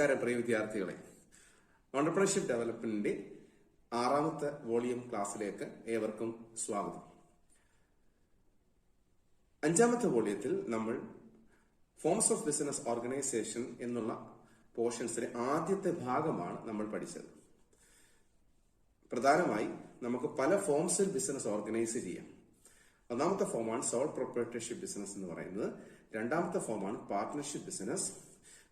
നമസ്കാരം പ്രിയ വിദ്യാർത്ഥികളെ. Entrepreneurship ഡെവലപ്മെന്റിന്റെ 6ാമത്തെ volume ക്ലാസ്സിലേക്ക് ഏവർക്കും സ്വാഗതം. 5ാമത്തെ വോളിയത്തിൽ നമ്മൾ ഫോംസ് ഓഫ് ബിസിനസ് ഓർഗനൈസേഷൻ എന്നുള്ള പോർഷൻസിലെ ആദ്യത്തെ ഭാഗമാണ് നമ്മൾ പഠിച്ചത്. പ്രധാനമായി നമുക്ക് പല ഫോംസിൽ ബിസിനസ് ഓർഗനൈസ് ചെയ്യാം. ഒന്നാമത്തെ ഫോമാണ് സോൾ പ്രൊപ്രൈറ്റർഷിപ്പ് ബിസിനസ് എന്ന് പറയുന്നത്. രണ്ടാമത്തെ ഫോമാണ് പാർട്ട്ണർഷിപ്പ് ബിസിനസ്.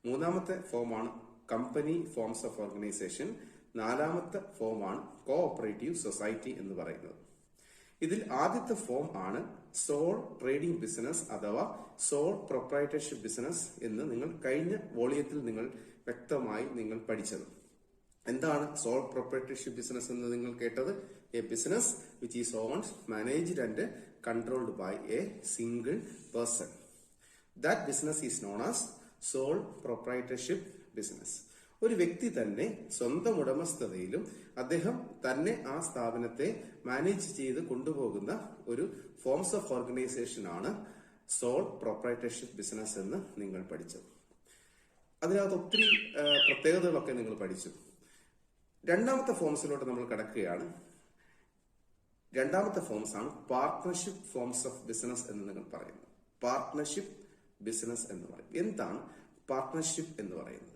മൂന്നാമത്തെ ഫോമാണ് കമ്പനി ഫോംസ് ഓഫ് ഓർഗനൈസേഷൻ. നാലാമത്തെ ഫോമാണ് കോഓപ്പറേറ്റീവ് സൊസൈറ്റി എന്ന് പറയുന്നത്. ഇതിൽ ആദ്യത്തെ ഫോം ആണ് സോൾ ട്രേഡിംഗ് ബിസിനസ് അഥവാ സോൾ പ്രൊപ്രൈറ്റർഷിപ്പ് ബിസിനസ് എന്ന് നിങ്ങൾ കഴിഞ്ഞ വോളിയത്തിൽ വ്യക്തമായി പഠിച്ചത്. എന്താണ് സോൾ പ്രൊപ്രൈറ്റർഷിപ്പ് ബിസിനസ് എന്ന് നിങ്ങൾ കേട്ടത്? A business which is owned, managed and controlled by a single person. That business is known as sole proprietorship business. ഒരു വ്യക്തി തന്നെ സ്വന്തം ഉടമസ്ഥതയിലും അദ്ദേഹം തന്നെ ആ സ്ഥാപനത്തെ മാനേജ് ചെയ്ത് കൊണ്ടുപോകുന്ന ഒരു ഫോംസ് ഓഫ് ഓർഗനൈസേഷൻ ആണ് സോൾ പ്രൊപ്രൈറ്റർഷിപ്പ് ബിസിനസ് എന്ന് നിങ്ങൾ പഠിച്ചത്. അതിനകത്ത് ഒത്തിരി പ്രത്യേകതകളൊക്കെ നിങ്ങൾ പഠിച്ചു. രണ്ടാമത്തെ ഫോംസിലോട്ട് നമ്മൾ കടക്കുകയാണ്. രണ്ടാമത്തെ ഫോംസ് ആണ് പാർട്ട്ണർഷിപ്പ് ഫോംസ് ഓഫ് ബിസിനസ് എന്ന് നിങ്ങൾ പറയുന്നത്. പാർട്ട്ണർഷിപ്പ് ബിസിനസ് എന്ന് പറയും. എന്താണ് പാർട്ട്ണർഷിപ്പ് എന്ന് പറയുന്നത്?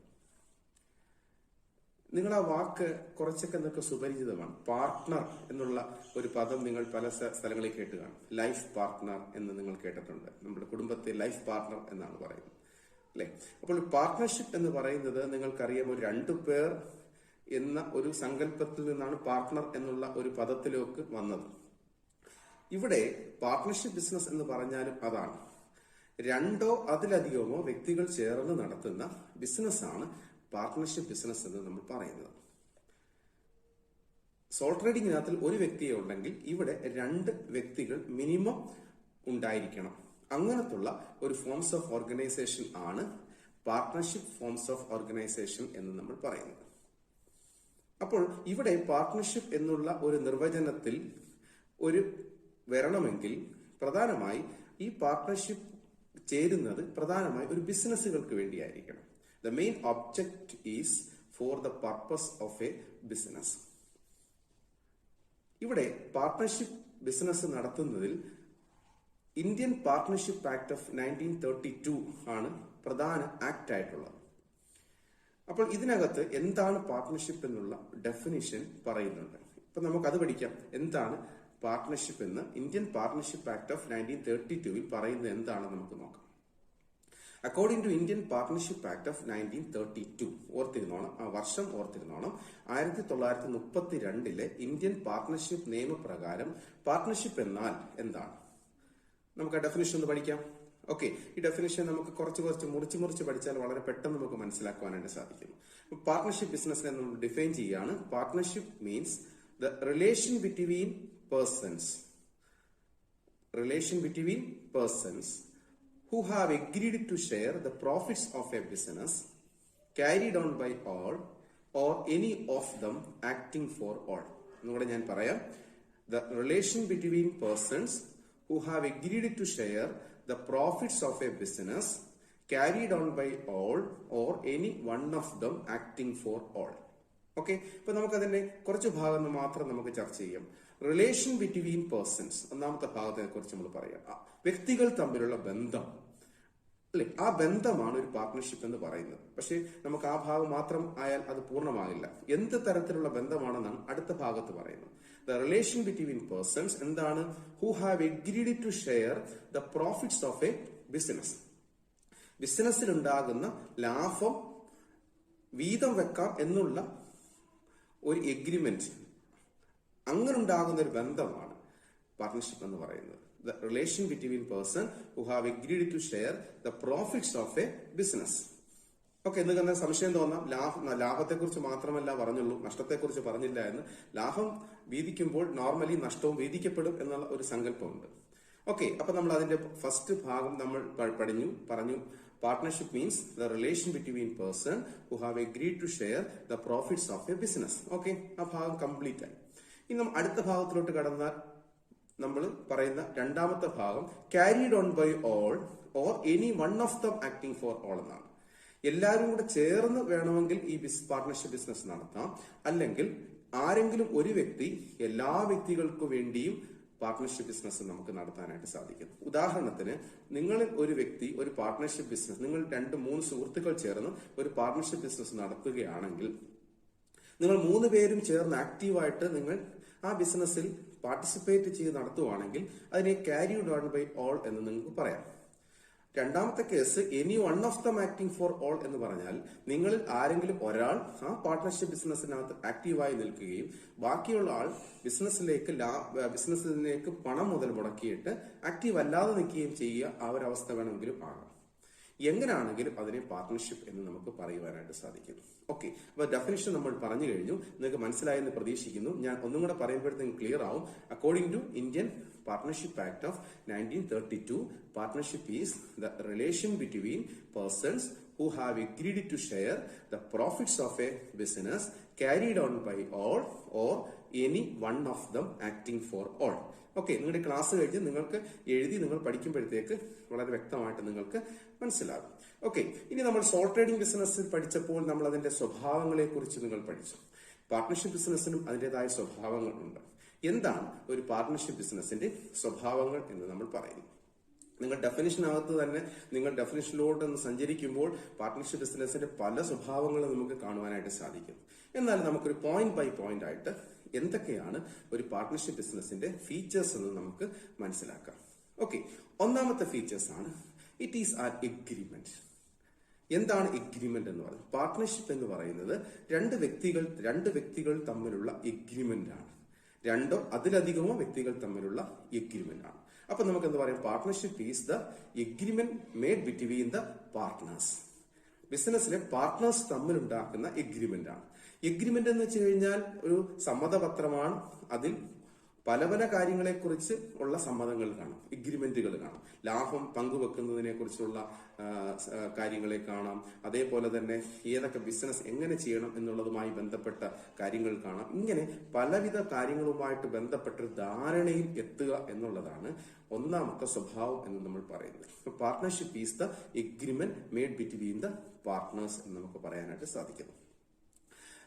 നിങ്ങൾ ആ വാക്ക് കുറച്ചൊക്കെ നിങ്ങൾക്ക് സുപരിചിതമാണ്. പാർട്ട്ണർ എന്നുള്ള ഒരു പദം നിങ്ങൾ പല സ്ഥലങ്ങളിൽ കേട്ട് കാണും. ലൈഫ് പാർട്ട്ണർ എന്ന് നിങ്ങൾ കേട്ടിട്ടുണ്ട്. നമ്മുടെ കുടുംബത്തെ ലൈഫ് പാർട്ട്ണർ എന്നാണ് പറയുന്നത്, അല്ലെ? അപ്പോൾ പാർട്ട്ണർഷിപ്പ് എന്ന് പറയുന്നത് നിങ്ങൾക്കറിയാം, ഒരു 2 പേർ എന്ന ഒരു സങ്കല്പത്തിൽ നിന്നാണ് പാർട്ട്ണർ എന്നുള്ള ഒരു പദത്തിലേക്ക് വന്നത്. ഇവിടെ പാർട്ട്ണർഷിപ്പ് ബിസിനസ് എന്ന് പറഞ്ഞാലും അതാണ്. 2 അതിലധികമോ വ്യക്തികൾ ചേർന്ന് നടത്തുന്ന ബിസിനസ് ആണ് പാർട്ട്ണർഷിപ്പ് ബിസിനസ് എന്ന് നമ്മൾ പറയുന്നത്. സോൾ ട്രേഡിംഗിനകത്ത് ഒരു വ്യക്തിയെ ഉണ്ടെങ്കിൽ ഇവിടെ 2 വ്യക്തികൾ മിനിമം ഉണ്ടായിരിക്കണം. അങ്ങനത്തുള്ള ഒരു ഫോംസ് ഓഫ് ഓർഗനൈസേഷൻ ആണ് പാർട്ട്ണർഷിപ്പ് ഫോംസ് ഓഫ് ഓർഗനൈസേഷൻ എന്ന് നമ്മൾ പറയുന്നത്. അപ്പോൾ ഇവിടെ പാർട്ട്ണർഷിപ്പ് എന്നുള്ള ഒരു നിർവചനത്തിൽ വരണമെങ്കിൽ പ്രധാനമായി ഈ പാർട്ട്ണർഷിപ്പ് ചേരുന്നത് പ്രധാനമായി ഒരു ബിസിനസ്സുകൾക്ക് വേണ്ടിയായിരിക്കണം. The main object is for the purpose of a business. ഇവിടെ പാർട്ട്ണർഷിപ്പ് ബിസിനസ് നടത്തുന്നതിൽ ഇന്ത്യൻ പാർട്ട്ണർഷിപ്പ് ആക്ട് ഓഫ് 1932 ആണ് പ്രധാന ആക്ട് ആയിട്ടുള്ളത്. അപ്പോൾ ഇതിനകത്ത് എന്താണ് പാർട്ട്ണർഷിപ്പ് എന്നുള്ള ഡെഫിനിഷൻ പറയുന്നുണ്ട്. ഇപ്പൊ നമുക്ക് അത് പഠിക്കാം. എന്താണ് പാർട്ട്ണർഷിപ്പ് എന്ന് ഇന്ത്യൻ പാർട്ട്ണർഷിപ്പ് ആക്ട് ഓഫ് 1932 പറയുന്നത് എന്താണെന്ന് നമുക്ക് നോക്കാം. According to Indian partnership act of 1932, ഓർത്തിരുന്നോണം, ആ വർഷം ഓർത്തിരുന്നോണം, 1932 ഇന്ത്യൻ പാർട്ട്ണർഷിപ്പ് നിയമപ്രകാരം പാർട്ട്ണർഷിപ്പ് എന്നാൽ എന്താണ്? നമുക്ക് ആ ഡെഫിനിഷൻ ഒന്ന് പഠിക്കാം. ഓക്കെ, ഈ ഡെഫിനിഷൻ നമുക്ക് കുറച്ച് മുറിച്ച് പഠിച്ചാൽ വളരെ പെട്ടെന്ന് നമുക്ക് മനസ്സിലാക്കുവാനായിട്ട് സാധിക്കും. പാർട്ട്ണർഷിപ്പ് ബിസിനസ്സിനെ നമ്മൾ ഡിഫൈൻ ചെയ്യുകയാണ്. Partnership means the relation between persons who have agreed to share the profits of a business carried on by all or any of them acting for all. എന്നൂടെ ഞാൻ പറയാം. The relation between persons who have agreed to share the profits of a business carried on by all or any one of them acting for all. Okay, ഇപ്പൊ നമുക്കതിന്റെ കുറച്ച് ഭാഗം മാത്രം നമുക്ക് ചർച്ച ചെയ്യാം. Relation between persons, ഒന്നാമത്തെ ഭാഗത്തെ കുറിച്ച് നമ്മൾ പറയാം. വ്യക്തികൾ തമ്മിലുള്ള ബന്ധം, അല്ലെ? ആ ബന്ധമാണ് ഒരു പാർട്ട്ണർഷിപ്പ് എന്ന് പറയുന്നത്. പക്ഷെ നമുക്ക് ആ ഭാഗം മാത്രം ആയാൽ അത് പൂർണ്ണമാകില്ല. എന്ത് തരത്തിലുള്ള ബന്ധമാണെന്നാണ് അടുത്ത ഭാഗത്ത് പറയുന്നത്. ദ റിലേഷൻ ബിറ്റ്വീൻ പേഴ്സൺസ് എന്താണ്? Who have agreed to share the profits of a business. ബിസിനസ്സിൽ ഉണ്ടാകുന്ന ലാഭം വീതം വെക്കാം എന്നുള്ള ഒരു എഗ്രിമെന്റ്, അങ്ങനെ ഉണ്ടാകുന്ന ഒരു ബന്ധമാണ് പാർട്ട്ണർഷിപ്പ് എന്ന് പറയുന്നത്. The relation between person who have agreed to share the profits of a business. Okay, എന്തെങ്കിലും സംശയം തോന്നാം. ലാഭത്തെക്കുറിച്ച് മാത്രമല്ല പറഞ്ഞുള്ളൂ, നഷ്ടത്തെക്കുറിച്ച് പറഞ്ഞില്ല എന്ന്. ലാഭം വീതിക്കുമ്പോൾ നോർമലി നഷ്ടവും വീതിക്കപ്പെടും എന്നുള്ള ഒരു സങ്കല്പമുണ്ട്. ഓക്കെ, അപ്പൊ നമ്മൾ അതിന്റെ ഫസ്റ്റ് ഭാഗം നമ്മൾ പറഞ്ഞു. Partnership means the relation between person who have agreed to share the profits of a business. Okay, ആ ഭാഗം കംപ്ലീറ്റ് ആയി. ഇനി നമ്മൾ അടുത്ത ഭാഗത്തിലോട്ട് കടന്നാൽ നമ്മൾ പറയുന്ന രണ്ടാമത്തെ ഭാഗം carried on by all or any one of them acting for all എന്നാണ്. എല്ലാവരും കൂടെ ചേർന്ന് വേണമെങ്കിൽ ഈ പാർട്ട്ണർഷിപ്പ് ബിസിനസ് നടത്താം. അല്ലെങ്കിൽ ആരെങ്കിലും ഒരു വ്യക്തി എല്ലാ വ്യക്തികൾക്കു വേണ്ടിയും പാർട്ട്ണർഷിപ്പ് ബിസിനസ് നമുക്ക് നടത്താനായിട്ട് സാധിക്കും. ഉദാഹരണത്തിന്, നിങ്ങളിൽ ഒരു വ്യക്തി ഒരു പാർട്ട്ണർഷിപ്പ് ബിസിനസ്, നിങ്ങൾ 2-3 സുഹൃത്തുക്കൾ ചേർന്ന് ഒരു പാർട്ട്ണർഷിപ്പ് ബിസിനസ് നടത്തുകയാണെങ്കിൽ നിങ്ങൾ 3 പേരും ചേർന്ന് ആക്റ്റീവായിട്ട് നിങ്ങൾ ആ ബിസിനസ്സിൽ പാർട്ടിസിപ്പേറ്റ് ചെയ്ത് നടത്തുവാണെങ്കിൽ അതിനെ ക്യാരിഡ് ഓൺ ബൈ ഓൾ എന്ന് നിങ്ങൾക്ക് പറയാം. രണ്ടാമത്തെ case any one of them acting for all എന്ന് പറഞ്ഞാൽ നിങ്ങളിൽ ആരെങ്കിലും ഒരാൾ ആ പാർട്ട്ണർഷിപ്പ് ബിസിനസ്സിനകത്ത് ആക്റ്റീവായി നിൽക്കുകയും ബാക്കിയുള്ള ആൾ ബിസിനസ്സിലേക്ക് പണം മുതൽ മുടക്കിയിട്ട് ആക്റ്റീവ് അല്ലാതെ നിൽക്കുകയും ചെയ്യുക. ആ ഒരു അവസ്ഥ വേണമെങ്കിലും ആകാം. എങ്ങനെയാണെങ്കിലും അതിനെ പാർട്ട്ണർഷിപ്പ് എന്ന് നമുക്ക് പറയുവാനായിട്ട് സാധിക്കും. ഓക്കെ, അപ്പൊ ഡെഫിനിഷൻ നമ്മൾ പറഞ്ഞു കഴിഞ്ഞു. നിങ്ങൾക്ക് മനസ്സിലായെന്ന് പ്രതീക്ഷിക്കുന്നു. ഞാൻ ഒന്നും കൂടെ പറയുമ്പോഴത്തേക്കും ക്ലിയർ ആവും. According to Indian Partnership Act of 1932, partnership is the relation between persons who have agreed to share the profits of a business carried on by all or any one of them acting for all. Okay, നിങ്ങളുടെ class കഴിഞ്ഞ് നിങ്ങൾക്ക് എഴുതി നിങ്ങൾ പഠിക്കുമ്പോഴത്തേക്ക് വളരെ വ്യക്തമായിട്ട് നിങ്ങൾക്ക് മനസ്സിലാകും. Okay, ഇനി നമ്മൾ സോൾ ട്രേഡിംഗ് ബിസിനസ്സിൽ പഠിച്ചപ്പോൾ നമ്മൾ അതിന്റെ സ്വഭാവങ്ങളെ കുറിച്ച് നിങ്ങൾ പഠിച്ചു. പാർട്ട്ണർഷിപ്പ് ബിസിനസ്സിനും അതിൻ്റെതായ സ്വഭാവങ്ങളുണ്ട്. എന്താണ് ഒരു പാർട്ട്ണർഷിപ്പ് ബിസിനസിന്റെ സ്വഭാവങ്ങൾ എന്ന് നമ്മൾ പറയുന്നു? നിങ്ങൾ ഡെഫിനിഷനകത്ത് തന്നെ നിങ്ങൾ ഡെഫിനിഷനിലോട്ട് സഞ്ചരിക്കുമ്പോൾ പാർട്ട്ണർഷിപ്പ് ബിസിനസിന്റെ പല സ്വഭാവങ്ങളും നമുക്ക് കാണുവാനായിട്ട് സാധിക്കും. എന്നാൽ നമുക്കൊരു പോയിന്റ് ബൈ പോയിന്റ് ആയിട്ട് എന്തൊക്കെയാണ് ഒരു പാർട്ട്ണർഷിപ്പ് ബിസിനസിന്റെ ഫീച്ചേഴ്സ് എന്ന് നമുക്ക് മനസ്സിലാക്കാം. ഓക്കെ, ഒന്നാമത്തെ ഫീച്ചേഴ്സ് ആണ് ഇറ്റ് ഈസ് ആൻ എഗ്രിമെന്റ്. എന്താണ് എഗ്രിമെന്റ് എന്ന് പറയുന്നത്? പാർട്ട്ണർഷിപ്പ് എന്ന് പറയുന്നത് രണ്ട് വ്യക്തികൾ തമ്മിലുള്ള എഗ്രിമെന്റ് ആണ്. 2 അതിലധികമോ വ്യക്തികൾ തമ്മിലുള്ള എഗ്രിമെന്റ് ആണ്. അപ്പൊ നമുക്ക് എന്താ പറയാം? Partnership is the agreement made between the partners. ബിസിനസ്സിലെ പാർട്ട്നേഴ്സ് തമ്മിൽ ഉണ്ടാക്കുന്ന എഗ്രിമെന്റ് ആണ്. എഗ്രിമെന്റ് എന്ന് വെച്ച് കഴിഞ്ഞാൽ ഒരു സമ്മതപത്രമാണ്. അതിൽ പല പല കാര്യങ്ങളെ കുറിച്ച് ഉള്ള സമ്മതങ്ങൾ കാണാം, എഗ്രിമെന്റുകൾ കാണാം. ലാഭം പങ്കുവെക്കുന്നതിനെ കുറിച്ചുള്ള കാര്യങ്ങളെ കാണാം. അതേപോലെ തന്നെ ഏതൊക്കെ ബിസിനസ് എങ്ങനെ ചെയ്യണം എന്നുള്ളതുമായി ബന്ധപ്പെട്ട കാര്യങ്ങൾ കാണാം. ഇങ്ങനെ പലവിധ കാര്യങ്ങളുമായിട്ട് ബന്ധപ്പെട്ട ധാരണയിൽ എത്തുക എന്നുള്ളതാണ് ഒന്നാമത്തെ സ്വഭാവം എന്ന് നമ്മൾ പറയുന്നത്. Partnership is the agreement made between the partners എന്ന് നമുക്ക് പറയാനായിട്ട് സാധിക്കുന്നു.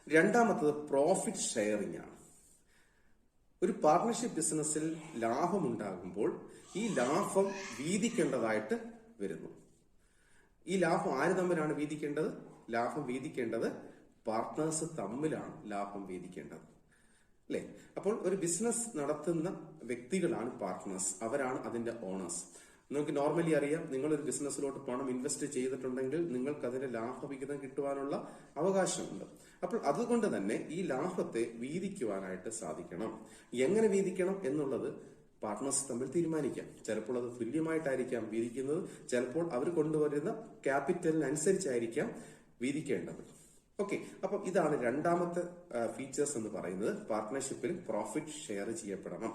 രണ്ടാമത്തത് പ്രോഫിറ്റ് ഷെയറിംഗ് ആണ്. ഒരു പാർട്ട്ണർഷിപ്പ് ബിസിനസ്സിൽ ലാഭമുണ്ടാകുമ്പോൾ ഈ ലാഭം വീതിക്കേണ്ടതായിട്ട് വരുന്നു. ഈ ലാഭം ആര് തമ്മിലാണ് വീതിക്കേണ്ടത്? ലാഭം വീതിക്കേണ്ടത് പാർട്ട്നേഴ്സ് തമ്മിലാണ് ലാഭം വീതിക്കേണ്ടത്, അല്ലെ? അപ്പോൾ ഒരു ബിസിനസ് നടത്തുന്ന വ്യക്തികളാണ് പാർട്ട്നേഴ്സ്, അവരാണ് അതിന്റെ ഓണേഴ്സ്. നിങ്ങൾക്ക് നോർമലി അറിയാം, നിങ്ങൾ ഒരു ബിസിനസ്സിലോട്ട് പണം ഇൻവെസ്റ്റ് ചെയ്തിട്ടുണ്ടെങ്കിൽ നിങ്ങൾക്ക് അതിന്റെ ലാഭവിഹിതം കിട്ടുവാനുള്ള അവകാശമുണ്ട്. അപ്പോൾ അതുകൊണ്ട് തന്നെ ഈ ലാഭത്തെ വീതിക്കുവാനായിട്ട് സാധിക്കണം. എങ്ങനെ വീതിക്കണം എന്നുള്ളത് പാർട്ട്നേഴ്സ് തമ്മിൽ തീരുമാനിക്കാം. ചിലപ്പോൾ അത് തുല്യമായിട്ടായിരിക്കാം വീതിക്കുന്നത്, ചിലപ്പോൾ അവർ കൊണ്ടുവരുന്ന ക്യാപിറ്റലിനനുസരിച്ചായിരിക്കാം വീതിക്കേണ്ടത്. ഓക്കെ, അപ്പൊ ഇതാണ് രണ്ടാമത്തെ ഫീച്ചേഴ്സ് എന്ന് പറയുന്നത്. പാർട്ട്ണർഷിപ്പിൽ പ്രോഫിറ്റ് ഷെയർ ചെയ്യപ്പെടണം.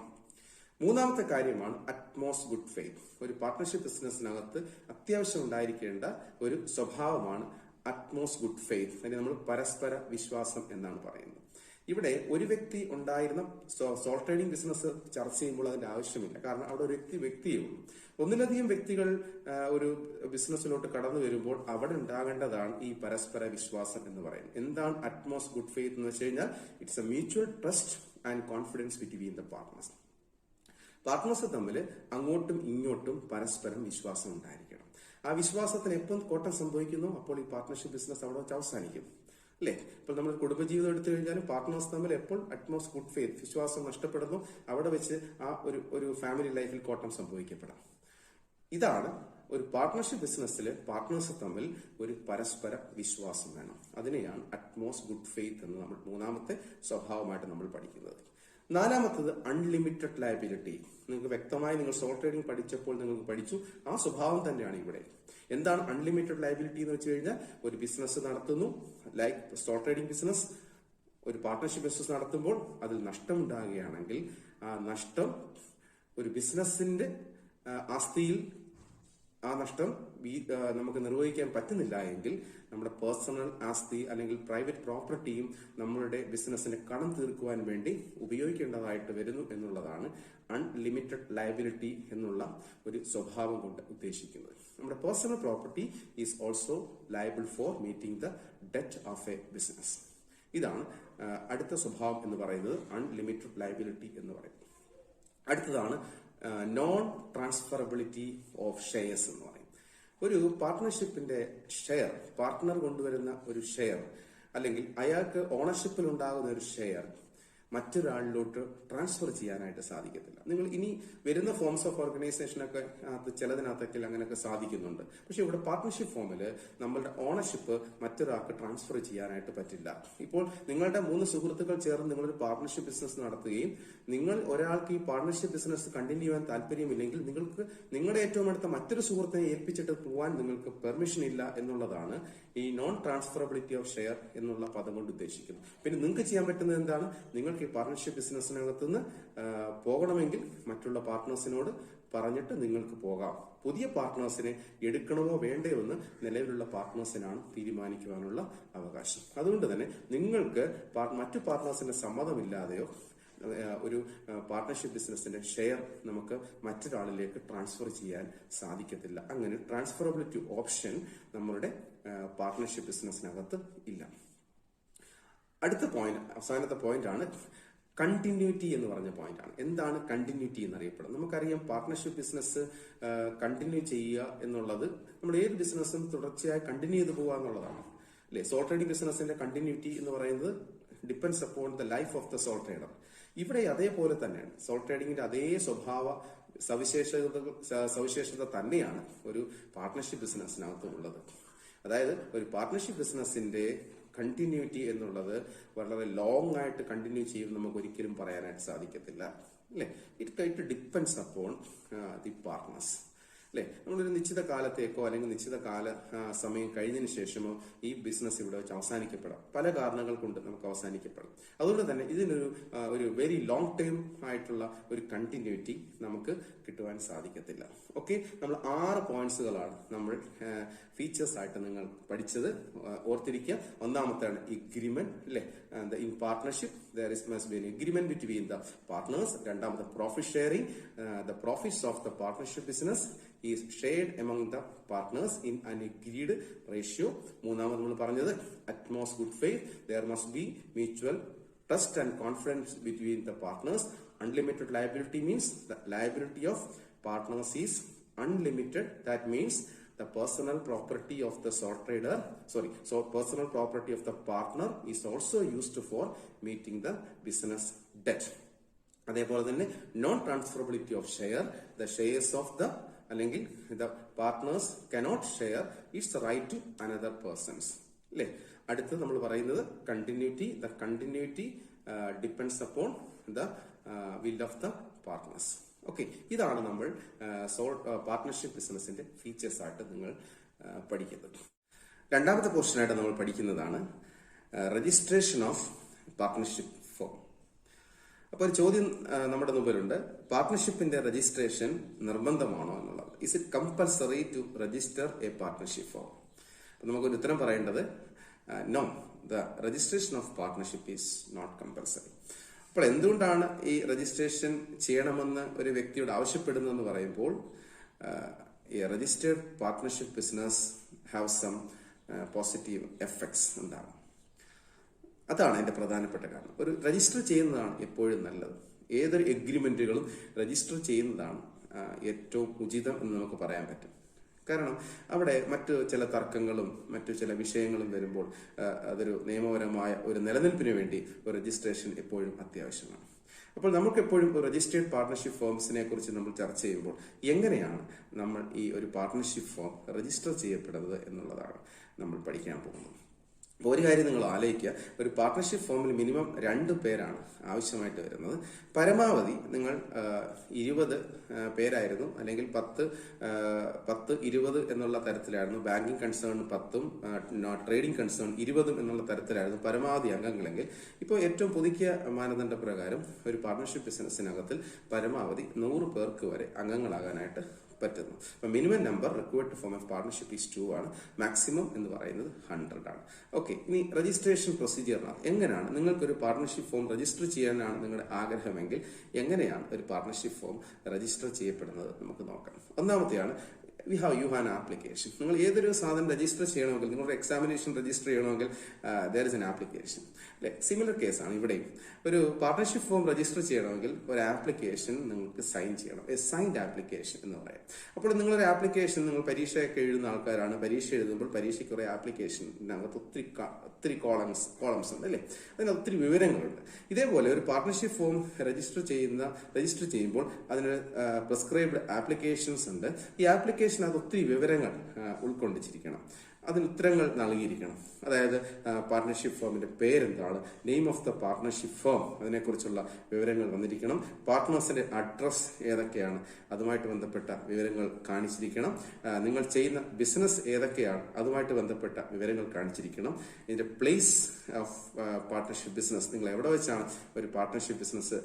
മൂന്നാമത്തെ കാര്യമാണ് അറ്റ്മോസ് ഗുഡ് ഫെയ്ത്ത്. ഒരു പാർട്ട്ണർഷിപ്പ് ബിസിനസ്സിനകത്ത് അത്യാവശ്യം ഉണ്ടായിരിക്കേണ്ട ഒരു സ്വഭാവമാണ് അറ്റ്മോസ് ഗുഡ് ഫെയ്ത്ത്. അതിന് നമ്മൾ പരസ്പര വിശ്വാസം എന്നാണ് പറയുന്നത്. ഇവിടെ ഒരു വ്യക്തി ഉണ്ടായിരുന്ന സോൾ ട്രേഡിംഗ് ബിസിനസ് ചർച്ച ചെയ്യുമ്പോൾ അതിന്റെ ആവശ്യമില്ല. കാരണം അവിടെ ഒരു വ്യക്തിയേ ഉള്ളൂ. ഒന്നിലധികം വ്യക്തികൾ ഒരു ബിസിനസ്സിലോട്ട് കടന്നു വരുമ്പോൾ അവിടെ ഉണ്ടാകേണ്ടതാണ് ഈ പരസ്പര വിശ്വാസം എന്ന് പറയുന്നത്. എന്താണ് അറ്റ്മോസ് ഗുഡ് ഫെയ്ത്ത് എന്ന് വെച്ച് കഴിഞ്ഞാൽ it's a mutual trust and confidence between the partners. Partners തമ്മിൽ അങ്ങോട്ടും ഇങ്ങോട്ടും പരസ്പരം വിശ്വാസം ഉണ്ടായിരിക്കണം. ആ വിശ്വാസത്തിന് എപ്പം കോട്ടം സംഭവിക്കുന്നു അപ്പോൾ ഈ പാർട്ട്ണർഷിപ്പ് ബിസിനസ് അവിടെ വെച്ച് അവസാനിക്കും, അല്ലെ? ഇപ്പോൾ നമ്മൾ കുടുംബജീവിതം എടുത്തു കഴിഞ്ഞാലും പാർട്ട്നേഴ്സ് തമ്മിൽ എപ്പോൾ അറ്റ്മോസ് ഗുഡ് ഫെയ്ത്ത്, വിശ്വാസം നഷ്ടപ്പെടുന്നു, അവിടെ വെച്ച് ആ ഒരു ഫാമിലി ലൈഫിൽ കോട്ടം സംഭവിക്കപ്പെടാം. ഇതാണ് ഒരു പാർട്ട്ണർഷിപ്പ് ബിസിനസ്സിൽ പാർട്ട്നേഴ്സ് തമ്മിൽ ഒരു പരസ്പര വിശ്വാസം വേണം. അതിനെയാണ് അറ്റ്മോസ് ഗുഡ് ഫെയ്ത്ത് എന്ന് നമ്മൾ മൂന്നാമത്തെ സ്വഭാവമായിട്ട് നമ്മൾ പഠിക്കുന്നത്. നാലാമത്തത് അൺലിമിറ്റഡ് ലയബിലിറ്റി. നിങ്ങൾക്ക് വ്യക്തമായി നിങ്ങൾ സോൾ ട്രേഡിംഗ് പഠിച്ചപ്പോൾ നിങ്ങൾക്ക് പഠിച്ചു, ആ സ്വഭാവം തന്നെയാണ് ഇവിടെ. എന്താണ് അൺലിമിറ്റഡ് ലയബിലിറ്റി എന്ന് വെച്ച് കഴിഞ്ഞാൽ ഒരു ബിസിനസ് നടത്തുന്നു, ലൈക്ക് സോൾ ട്രേഡിംഗ് ബിസിനസ്, ഒരു പാർട്ട്ണർഷിപ്പ് ബിസിനസ് നടത്തുമ്പോൾ അതിൽ നഷ്ടം ഉണ്ടാകുകയാണെങ്കിൽ ആ നഷ്ടം ഒരു ബിസിനസിന്റെ ആസ്തിയിൽ ആ നഷ്ടം നമുക്ക് നിർവഹിക്കാൻ പറ്റുന്നില്ല എങ്കിൽ നമ്മുടെ പേഴ്സണൽ ആസ്തി അല്ലെങ്കിൽ പ്രൈവറ്റ് പ്രോപ്പർട്ടിയും നമ്മളുടെ ബിസിനസ്സിനെ കടം തീർക്കുവാൻ വേണ്ടി ഉപയോഗിക്കേണ്ടതായിട്ട് വരുന്നു എന്നുള്ളതാണ് അൺലിമിറ്റഡ് ലയബിലിറ്റി എന്നുള്ള ഒരു സ്വഭാവം കൊണ്ട് ഉദ്ദേശിക്കുന്നത്. നമ്മുടെ personal property is also liable four meeting the debt of a business. ഇതാണ് അടുത്ത സ്വഭാവം എന്ന് പറയുന്നത്, അൺലിമിറ്റഡ് ലയബിലിറ്റി എന്ന് പറയുന്നത്. അടുത്തതാണ് നോൺ ട്രാൻസ്ഫറബിലിറ്റി ഓഫ് ഷെയർസ് എന്ന് പറയും. ഒരു പാർട്ട്ണർഷിപ്പിന്റെ ഷെയർ, പാർട്ട്ണർ കൊണ്ടുവരുന്ന ഒരു ഷെയർ അല്ലെങ്കിൽ അയാൾക്ക് ഓണർഷിപ്പിൽ ഉണ്ടാകുന്ന ഒരു ഷെയർ മറ്റൊരാളിലോട്ട് ട്രാൻസ്ഫർ ചെയ്യാനായിട്ട് സാധിക്കത്തില്ല. നിങ്ങൾ ഇനി വരുന്ന ഫോംസ് ഓഫ് ഓർഗനൈസേഷനൊക്കെ ചിലതിനകത്തൊക്കെ അങ്ങനെയൊക്കെ സാധിക്കുന്നുണ്ട്. പക്ഷെ ഇവിടെ പാർട്ട്ണർഷിപ്പ് ഫോമിൽ നമ്മളുടെ ഓണർഷിപ്പ് മറ്റൊരാൾക്ക് ട്രാൻസ്ഫർ ചെയ്യാനായിട്ട് പറ്റില്ല. ഇപ്പോൾ നിങ്ങളുടെ 3 സുഹൃത്തുക്കൾ ചേർന്ന് നിങ്ങളൊരു പാർട്ട്ണർഷിപ്പ് ബിസിനസ് നടത്തുകയും നിങ്ങൾ ഒരാൾക്ക് ഈ പാർട്ട്ണർഷിപ്പ് ബിസിനസ് കണ്ടിന്യൂ ചെയ്യാൻ താല്പര്യമില്ലെങ്കിൽ നിങ്ങൾക്ക് നിങ്ങളുടെ ഏറ്റവും അടുത്ത മറ്റൊരു സുഹൃത്തിനെ ഏൽപ്പിച്ചിട്ട് പോകാൻ നിങ്ങൾക്ക് പെർമിഷൻ ഇല്ല എന്നുള്ളതാണ് ഈ നോൺ ട്രാൻസ്ഫറബിലിറ്റി ഓഫ് ഷെയർ എന്നുള്ള പദം കൊണ്ട് ഉദ്ദേശിക്കുന്നത്. പിന്നെ നിങ്ങൾക്ക് ചെയ്യാൻ പറ്റുന്നത് എന്താണ്? നിങ്ങൾക്ക് ഈ പാർട്ട്ണർഷിപ്പ് ബിസിനസ്സിനകത്തുനിന്ന് പോകണമെങ്കിൽ മറ്റുള്ള പാർട്ട്നേഴ്സിനോട് പറഞ്ഞിട്ട് നിങ്ങൾക്ക് പോകാം. പുതിയ പാർട്ട്നേഴ്സിനെ എടുക്കണമോ വേണ്ടയോ എന്ന് നിലവിലുള്ള പാർട്ട്നേഴ്സിനാണ് തീരുമാനിക്കുവാനുള്ള അവകാശം. അതുകൊണ്ട് തന്നെ നിങ്ങൾക്ക് മറ്റു പാർട്ട്നേഴ്സിന്റെ സമ്മതമില്ലാതെയോ ഒരു പാർട്ട്ണർഷിപ്പ് ബിസിനസിന്റെ ഷെയർ നമുക്ക് മറ്റൊരാളിലേക്ക് ട്രാൻസ്ഫർ ചെയ്യാൻ സാധിക്കത്തില്ല. അങ്ങനെ ട്രാൻസ്ഫറബിലിറ്റി ഓപ്ഷൻ നമ്മളുടെ പാർട്ട്ണർഷിപ്പ് ബിസിനസ്സിനകത്ത് ഇല്ല. അടുത്ത പോയിന്റ്, അവസാനത്തെ പോയിന്റ് ആണ് കണ്ടിന്യൂറ്റി എന്ന് പറഞ്ഞ പോയിന്റ് ആണ്. എന്താണ് കണ്ടിന്യൂറ്റി എന്നറിയപ്പെടുന്നത്? നമുക്കറിയാം, പാർട്ട്ണർഷിപ്പ് ബിസിനസ് കണ്ടിന്യൂ ചെയ്യുക എന്നുള്ളത് നമ്മുടെ ഏത് ബിസിനസ്സും തുടർച്ചയായി കണ്ടിന്യൂ ചെയ്ത് പോകുക എന്നുള്ളതാണ്, അല്ലെ? സോൾ ട്രേഡിംഗ് ബിസിനസിന്റെ കണ്ടിന്യൂറ്റി എന്ന് പറയുന്നത് depends upon the life of the sole trader. ഇവിടെ അതേപോലെ തന്നെയാണ്. സോൾ ട്രേഡിംഗിന്റെ അതേ സവിശേഷത തന്നെയാണ് ഒരു പാർട്ട്ണർഷിപ്പ് ബിസിനസ്സിനകത്ത് ഉള്ളത്. അതായത് ഒരു പാർട്ട്ണർഷിപ്പ് ബിസിനസിന്റെ കണ്ടിന്യൂറ്റി എന്നുള്ളത് വളരെ ലോങ് ആയിട്ട് കണ്ടിന്യൂ ചെയ്യും നമുക്ക് ഒരിക്കലും പറയാനായിട്ട് സാധിക്കത്തില്ല, അല്ലെ? It depends upon the partners, അല്ലെ? നമ്മളൊരു നിശ്ചിത കാലത്തേക്കോ അല്ലെങ്കിൽ നിശ്ചിത സമയം കഴിഞ്ഞതിന് ശേഷമോ ഈ ബിസിനസ് ഇവിടെ വെച്ച് അവസാനിക്കപ്പെടാം. പല കാരണങ്ങൾ കൊണ്ട് നമുക്ക് അവസാനിക്കപ്പെടാം. അതുകൊണ്ട് തന്നെ ഇതിനൊരു വെരി ലോങ് ടേം ആയിട്ടുള്ള ഒരു കണ്ടിന്യൂറ്റി നമുക്ക് കിട്ടുവാൻ സാധിക്കത്തില്ല. ഓക്കെ, നമ്മൾ 6 പോയിന്റ്സുകളാണ് നമ്മൾ ഫീച്ചേഴ്സ് ആയിട്ട് നിങ്ങൾ പഠിച്ചത്. ഓർത്തിരിക്കുക. ഒന്നാമത്താണ് എഗ്രിമെന്റ്, അല്ലെ? In partnership there must be an agreement between the partners. രണ്ടാമത്തെ profit sharing. The profits of the partnership business is shared among the partners in an agreed ratio. മൂന്നാമത് നമ്മൾ പറഞ്ഞത് utmost good faith. There must be mutual trust and confidence between the partners. Unlimited liability means the liability of partners is unlimited. That means the personal property of the personal property of the partner is also used for meeting the business debt. അതേപോലെ തന്നെ non transferability of share. The shares of the അല്ലെങ്കിൽ the partners cannot share its right to another persons, അല്ലെ? അടുത്ത് നമ്മൾ പറയുന്നത് continuity. The continuity depends upon the will of the partners. Okay, ഇതാണ് നമ്മൾ partnership ബിസിനസിന്റെ ഫീച്ചേഴ്സ് ആയിട്ട് നിങ്ങൾ പഠിക്കുന്നത്. രണ്ടാമത്തെ പോർഷനായിട്ട് നമ്മൾ പഠിക്കുന്നതാണ് രജിസ്ട്രേഷൻ ഓഫ് പാർട്ട്ണർഷിപ്പ് ഫോം. അപ്പോൾ ഒരു ചോദ്യം നമ്മുടെ മുമ്പിലുണ്ട്, പാർട്ട്ണർഷിപ്പിന്റെ രജിസ്ട്രേഷൻ നിർബന്ധമാണോ എന്നുള്ളത്. Is it compulsory to register a partnership form? നമുക്കൊരു ഉത്തരം പറയേണ്ടത് no, the registration of partnership is not compulsory. അപ്പോൾ എന്തുകൊണ്ടാണ് ഈ രജിസ്ട്രേഷൻ ചെയ്യണമെന്ന് ഒരു വ്യക്തിയോട് ആവശ്യപ്പെടുന്നതെന്ന് പറയുമ്പോൾ, ഈ registered partnership business have some positive effects ഉണ്ടാകും. അതാണ് അതിന്റെ പ്രധാനപ്പെട്ട കാരണം. ഒരു രജിസ്റ്റർ ചെയ്യുന്നതാണ് എപ്പോഴും നല്ലത്. ഏതൊരു എഗ്രിമെന്റുകളും രജിസ്റ്റർ ചെയ്യുന്നതാണ് ഏറ്റവും ഉചിതം എന്ന് നമുക്ക് പറയാൻ പറ്റും. കാരണം അവിടെ മറ്റു ചില തർക്കങ്ങളും മറ്റു ചില വിഷയങ്ങളും വരുമ്പോൾ അതൊരു നിയമപരമായ ഒരു നിലനിൽപ്പിന് വേണ്ടി ഒരു രജിസ്ട്രേഷൻ എപ്പോഴും അത്യാവശ്യമാണ്. അപ്പോൾ നമുക്ക് എപ്പോഴും രജിസ്റ്റേർഡ് പാർട്ട്ണർഷിപ്പ് ഫോംസിനെ കുറിച്ച് നമ്മൾ ചർച്ച ചെയ്യുമ്പോൾ എങ്ങനെയാണ് നമ്മൾ ഈ ഒരു പാർട്ട്ണർഷിപ്പ് ഫോം രജിസ്റ്റർ ചെയ്യപ്പെടുന്നത് എന്നുള്ളതാണ് നമ്മൾ പഠിക്കാൻ പോകുന്നത്. ഒരു കാര്യം നിങ്ങൾ ആലോചിക്കുക, ഒരു പാർട്ട്ണർഷിപ്പ് ഫോമിൽ മിനിമം 2 പേരാണ് ആവശ്യമായിട്ട് വരുന്നത്. പരമാവധി നിങ്ങൾ 20 പേരായിരുന്നു, അല്ലെങ്കിൽ 10, 20 എന്നുള്ള തരത്തിലായിരുന്നു. ബാങ്കിങ് കൺസേൺ 10ഉം ട്രേഡിംഗ് കൺസേൺ 20ഉം എന്നുള്ള തരത്തിലായിരുന്നു പരമാവധി അംഗങ്ങളെങ്കിൽ, ഇപ്പോൾ ഏറ്റവും പുതുക്കിയ മാനദണ്ഡ പ്രകാരം ഒരു പാർട്ട്ണർഷിപ്പ് ബിസിനസ്സിനകത്തിൽ പരമാവധി 100 പേർക്ക് വരെ അംഗങ്ങളാകാനായിട്ട് പറ്റുന്നു. അപ്പൊ minimum number required to form a partnership is 2 ആണ്. മാക്സിമം എന്ന് പറയുന്നത് 100 ആണ്. ഓക്കെ, ഇനി രജിസ്ട്രേഷൻ പ്രൊസീജിയറിനാണ് എങ്ങനെയാണ് നിങ്ങൾക്കൊരു പാർട്ണർഷിപ്പ് ഫോം രജിസ്റ്റർ ചെയ്യാനാണ് നിങ്ങളുടെ ആഗ്രഹമെങ്കിൽ എങ്ങനെയാണ് ഒരു പാർട്ണർഷിപ്പ് ഫോം രജിസ്റ്റർ ചെയ്യപ്പെടുന്നത് നമുക്ക് നോക്കാം. ഒന്നാമത്തെയാണ് യു ഹാവ് ആൻ ആപ്ലിക്കേഷൻ. നിങ്ങൾ ഏതൊരു സാധനം രജിസ്റ്റർ ചെയ്യണമെങ്കിൽ, നിങ്ങളുടെ എക്സാമിനേഷൻ രജിസ്റ്റർ ചെയ്യണമെങ്കിൽ ദർ ഇസ് എൻ ആപ്ലിക്കേഷൻ. അല്ലെ, സിമിലർ കേസാണ് ഇവിടെയും. ഒരു പാർട്ണർഷിപ്പ് ഫോം രജിസ്റ്റർ ചെയ്യണമെങ്കിൽ ഒരു ആപ്ലിക്കേഷൻ നിങ്ങൾക്ക് സൈൻ ചെയ്യണം. എ സൈൻഡ് ആപ്ലിക്കേഷൻ എന്ന് പറയാം. അപ്പോൾ നിങ്ങളൊരു ആപ്ലിക്കേഷൻ, നിങ്ങൾ പരീക്ഷയൊക്കെ എഴുതുന്ന ആൾക്കാരാണ്, പരീക്ഷ എഴുതുമ്പോൾ പരീക്ഷയ്ക്ക് കുറെ ആപ്ലിക്കേഷനകത്ത് ഒത്തിരി കോളംസ് ഉണ്ട് അല്ലേ, അതിന് ഒത്തിരി വിവരങ്ങളുണ്ട്. ഇതേപോലെ ഒരു പാർട്ണർഷിപ്പ് ഫോം രജിസ്റ്റർ ചെയ്യുമ്പോൾ അതിന് പ്രിസ്ക്രൈബ്ഡ് ആപ്ലിക്കേഷൻസ് ഉണ്ട്. ഈ ആപ്ലിക്കേഷൻ അത് ഒത്തിരി വിവരങ്ങൾ ഉൾക്കൊണ്ടിരിക്കണം, അതിന് ഉത്തരങ്ങൾ നൽകിയിരിക്കണം. അതായത് പാർട്ണർഷിപ്പ് ഫോമിന്റെ പേരെന്താണ്, name of the partnership form, അതിനെക്കുറിച്ചുള്ള വിവരങ്ങൾ വന്നിരിക്കണം. പാർട്ട്നേഴ്സിന്റെ അഡ്രസ് ഏതൊക്കെയാണ്, അതുമായിട്ട് ബന്ധപ്പെട്ട വിവരങ്ങൾ കാണിച്ചിരിക്കണം. നിങ്ങൾ ചെയ്യുന്ന ബിസിനസ് ഏതൊക്കെയാണ്, അതുമായിട്ട് ബന്ധപ്പെട്ട വിവരങ്ങൾ കാണിച്ചിരിക്കണം. ഇതിന്റെ പ്ലേസ് ഓഫ് പാർട്ണർഷിപ്പ് ബിസിനസ്, നിങ്ങൾ എവിടെ വെച്ചാണ് ഒരു പാർട്ണർഷിപ്പ് ബിസിനസ്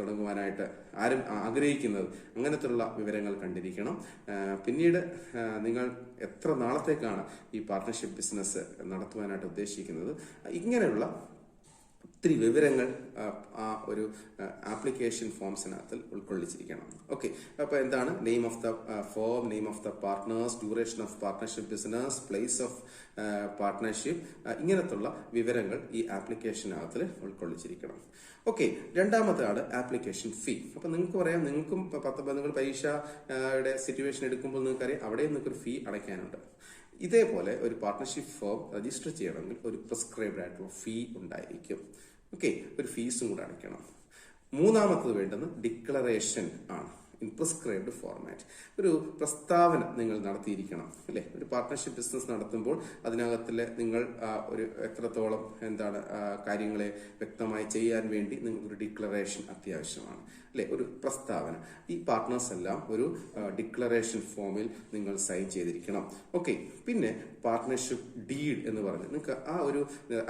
തുടങ്ങുവാനായിട്ട് ആഗ്രഹിക്കുന്നത്, അങ്ങനത്തുള്ള വിവരങ്ങൾ കണ്ടിരിക്കണം. പിന്നീട് നിങ്ങൾ എത്ര നാളത്തേക്കാണ് ഈ പാർട്ണർഷിപ്പ് ബിസിനസ് നടത്തുവാനായിട്ട് ഉദ്ദേശിക്കുന്നത്, ഇങ്ങനെയുള്ള ഒത്തിരി വിവരങ്ങൾ ആ ഒരു ആപ്ലിക്കേഷൻ ഫോംസിനകത്ത് ഉൾക്കൊള്ളിച്ചിരിക്കണം. ഓക്കെ, അപ്പൊ എന്താണ് name of the form, name of the partners, duration of partnership business, place of partnership, ഇങ്ങനത്തുള്ള വിവരങ്ങൾ ഈ ആപ്ലിക്കേഷനകത്ത് ഉൾക്കൊള്ളിച്ചിരിക്കണം. Okay, രണ്ടാമതാണ് application fee. അപ്പൊ നിങ്ങൾക്ക് പറയാം, നിങ്ങൾക്കും നിങ്ങൾ പരീക്ഷയുടെ സിറ്റുവേഷൻ എടുക്കുമ്പോൾ നിങ്ങൾക്കറിയാം അവിടെ നിങ്ങൾക്കൊരു ഫീ അടയ്ക്കാനുണ്ട്. ഇതേപോലെ ഒരു പാർട്ണർഷിപ്പ് ഫോം രജിസ്റ്റർ ചെയ്യണമെങ്കിൽ ഒരു പ്രിസ്ക്രൈബ്ഡ് ആയിട്ടുള്ള ഫീ ഉണ്ടായിരിക്കും. ഓക്കെ, ഒരു ഫീസും കൂടെ അടയ്ക്കണം. മൂന്നാമത്തത് വേണ്ടുന്ന ഡിക്ലറേഷൻ ആണ്, ഇൻ പ്രിസ്ക്രൈബ്ഡ് ഫോർമാറ്റ്. ഒരു പ്രസ്താവന നിങ്ങൾ നടത്തിയിരിക്കണം അല്ലെ. ഒരു പാർട്ണർഷിപ്പ് ബിസിനസ് നടത്തുമ്പോൾ അതിനകത്തിലെ നിങ്ങൾ ഒരു എത്രത്തോളം കാര്യങ്ങളെ വ്യക്തമായി ചെയ്യാൻ വേണ്ടി നിങ്ങൾക്കൊരു ഡിക്ലറേഷൻ അത്യാവശ്യമാണ് അല്ലെ, ഒരു പ്രസ്താവന. ഈ പാർട്ട്നേഴ്സ് എല്ലാം ഒരു ഡിക്ലറേഷൻ ഫോമിൽ നിങ്ങൾ സൈൻ ചെയ്തിരിക്കണം. ഓക്കെ, പിന്നെ പാർട്ണർഷിപ്പ് ഡീഡ് എന്ന് പറഞ്ഞ് നിങ്ങൾക്ക് ആ ഒരു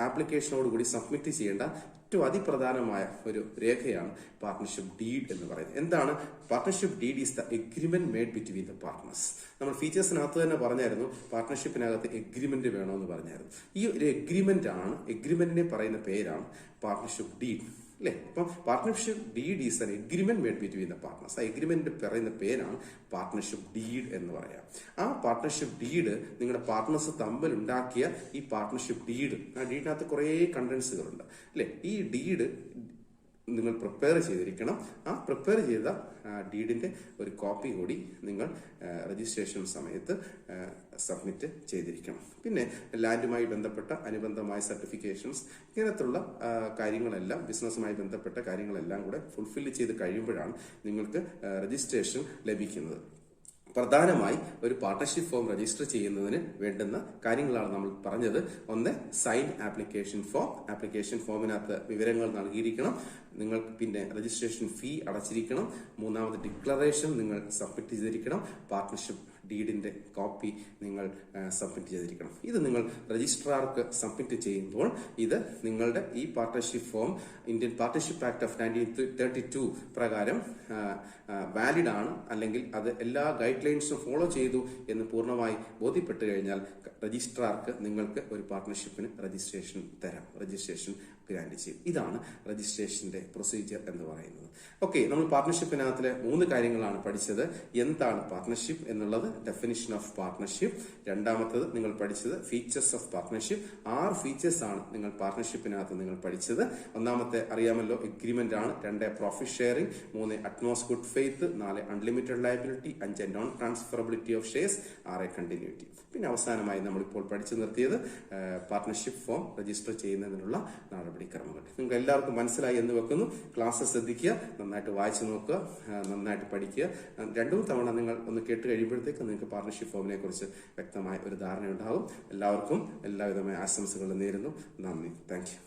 ആപ്ലിക്കേഷനോട് കൂടി സബ്മിറ്റ് ചെയ്യേണ്ട ഏറ്റവും അതിപ്രധാനമായ ഒരു രേഖയാണ് പാർട്ണർഷിപ്പ് ഡീഡ് എന്ന് പറയുന്നത്. എന്താണ് partnership deed? Is the agreement made between the partners. നമ്മൾ ഫീച്ചേഴ്സിനകത്ത് തന്നെ പറഞ്ഞായിരുന്നു, പാർട്ണർഷിപ്പിനകത്ത് എഗ്രിമെന്റ് വേണമെന്ന് പറഞ്ഞായിരുന്നു. ഈ ഒരു എഗ്രിമെന്റിനെ പറയുന്ന പേരാണ് പാർട്ണർഷിപ്പ് ഡീഡ് അല്ലെ. അപ്പം partnership deed is an agreement made between the partners. ആ എഗ്രിമെന്റ് പറയുന്ന പേരാണ് പാർട്ണർഷിപ്പ് ഡീഡ് എന്ന് പറയാം. ആ പാർട്ണർഷിപ്പ് ഡീഡ് നിങ്ങളുടെ പാർട്ട്നേഴ്സ് തമ്മിൽ ഉണ്ടാക്കിയ ഈ പാർട്ണർഷിപ്പ് ഡീഡ്, ആ ഡീഡിനകത്ത് കുറേ കണ്ടൻസുകളുണ്ട് അല്ലെ. ഈ ഡീഡ് നിങ്ങൾ പ്രിപ്പയർ ചെയ്തിരിക്കണം. ആ പ്രിപ്പയർ ചെയ്ത ഡീഡിന്റെ ഒരു കോപ്പി കൂടി നിങ്ങൾ രജിസ്ട്രേഷൻ സമയത്ത് സബ്മിറ്റ് ചെയ്തിരിക്കണം. പിന്നെ ലാൻഡുമായി ബന്ധപ്പെട്ട അനുബന്ധമായ സർട്ടിഫിക്കേഷൻസ്, ഇങ്ങനത്തുള്ള കാര്യങ്ങളെല്ലാം, ബിസിനസ്സുമായി ബന്ധപ്പെട്ട കാര്യങ്ങളെല്ലാം കൂടെ ഫുൾഫിൽ ചെയ്ത് കഴിയുമ്പോഴാണ് നിങ്ങൾക്ക് രജിസ്ട്രേഷൻ ലഭിക്കുന്നത്. പ്രധാനമായി ഒരു പാർട്ണർഷിപ്പ് ഫോം രജിസ്റ്റർ ചെയ്യുന്നതിന് വേണ്ടുന്ന കാര്യങ്ങളാണ് നമ്മൾ പറഞ്ഞത്. ഒന്ന്, സൈൻ ആപ്ലിക്കേഷൻ ഫോം. ആപ്ലിക്കേഷൻ ഫോമിനകത്ത് വിവരങ്ങൾ നൽകിയിരിക്കണം. നിങ്ങൾ പിന്നെ രജിസ്ട്രേഷൻ ഫീ അടച്ചിരിക്കണം. മൂന്നാമത്, ഡിക്ലറേഷൻ നിങ്ങൾ സബ്മിറ്റ് ചെയ്തിരിക്കണം. പാർട്ണർഷിപ്പ് ഡീഡിന്റെ കോപ്പി നിങ്ങൾ സബ്മിറ്റ് ചെയ്തിരിക്കണം. ഇത് നിങ്ങൾ രജിസ്ട്രാർക്ക് സബ്മിറ്റ് ചെയ്യുമ്പോൾ ഇത് നിങ്ങളുടെ ഈ partnership form Indian partnership act of 1932 പ്രകാരം വാലിഡ് ആണ്, അല്ലെങ്കിൽ അത് എല്ലാ ഗൈഡ് ലൈൻസും ഫോളോ ചെയ്തു എന്ന് പൂർണ്ണമായി ബോധ്യപ്പെട്ടു കഴിഞ്ഞാൽ രജിസ്ട്രാർക്ക് നിങ്ങൾക്ക് ഒരു പാർട്ണർഷിപ്പിന് രജിസ്ട്രേഷൻ ഗ്രാന്റ് ചെയ്യും. ഇതാണ് രജിസ്ട്രേഷന്റെ പ്രൊസീജിയർ എന്ന് പറയുന്നത്. ഓക്കെ, നമ്മൾ പാർട്ണർഷിപ്പിനകത്തിലെ 3 കാര്യങ്ങളാണ് പഠിച്ചത്. എന്താണ് പാർട്ണർഷിപ്പ് എന്നുള്ളത്, ഡെഫിനിഷൻ ഓഫ് പാർട്ണർഷിപ്പ്. രണ്ടാമത്തത് നിങ്ങൾ പഠിച്ചത് ഫീച്ചേഴ്സ് ഓഫ് പാർട്ണർഷിപ്പ്. 6 ഫീച്ചേഴ്സ് ആണ് നിങ്ങൾ പാർട്ണർഷിപ്പിനകത്ത് നിങ്ങൾ പഠിച്ചത്. ഒന്നാമത്തെ അറിയാമല്ലോ, എഗ്രിമെന്റ് ആണ്. 2, profit sharing. 3, Atmos good faith. 4, unlimited liability. 5, non transferability of shares. 6, continuity. പിന്നെ അവസാനമായി നമ്മളിപ്പോൾ പഠിച്ചു നിർത്തിയത് പാർട്ണർഷിപ്പ് ഫോം രജിസ്റ്റർ ചെയ്യുന്നതിനുള്ള നടപടിക്രമങ്ങൾ. നിങ്ങൾക്ക് എല്ലാവർക്കും മനസ്സിലായി എന്ന് വെക്കുന്നു. ക്ലാസ് ശ്രദ്ധിക്കുക, നന്നായിട്ട് വായിച്ചു നോക്കുക, നന്നായിട്ട് പഠിക്കുക. 2 തവണ നിങ്ങൾ ഒന്ന് കേട്ട് കഴിയുമ്പോഴത്തേക്ക് നിങ്ങൾക്ക് പാർട്ണർഷിപ്പ് ഫോമിനെ കുറിച്ച് വ്യക്തമായ ഒരു ധാരണ ഉണ്ടാകും. എല്ലാവർക്കും എല്ലാവിധമായ ആശംസകൾ നേരുന്നു. നന്ദി. Thank you.